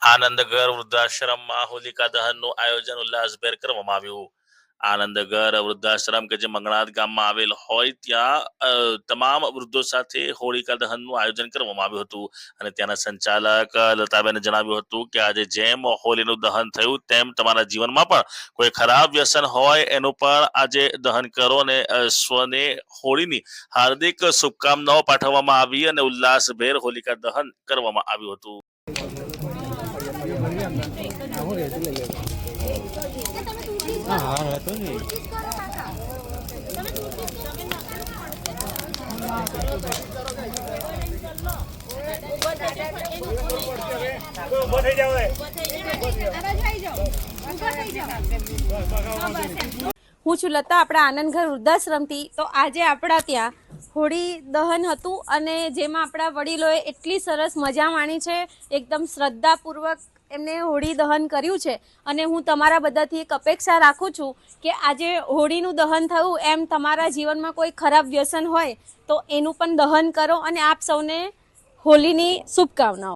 આનંદગર વૃદ્ધાશ્રમમાં હોલિકા દહનનું આયોજન ઉલ્લાસભેર કરવામાં આવ્યું। આનંદગર વૃદ્ધાશ્રમ કે જે મંગણાત ગામમાં આવેલ હોય ત્યાં તમામ વૃદ્ધો સાથે હોલિકા દહનનું આયોજન કરવામાં આવ્યું હતું અને ત્યાંના સંચાલક લતાબેને જણાવ્યું હતું કે આજે જેમ હોલીનું દહન થયું તેમ તમારા જીવનમાં પણ કોઈ ખરાબ વ્યસન હોય એનું પણ આજે દહન કરો અને સ્વને હોળીની હાર્દિક શુભકામનાઓ પાઠવવામાં આવી અને ઉલ્લાસભેર હોલિકા દહન કરવામાં આવ્યું હતું। હું છું લતા આપણા આનંદગર વૃદ્ધાશ્રમથી। તો આજે આપણા ત્યાં હોળી દહન હતું અને જેમાં આપણા વડીલોએ એટલી સરસ મજા માણી છે, એકદમ શ્રદ્ધાપૂર્વક એમને હોળી દહન કર્યું છે અને હું તમારા બધાથી એક અપેક્ષા રાખું છું કે આજે હોળીનું દહન થયું એમ તમારા જીવનમાં કોઈ ખરાબ વ્યસન હોય તો એનું પણ દહન કરો અને આપ સૌને હોલીની શુભકામનાઓ।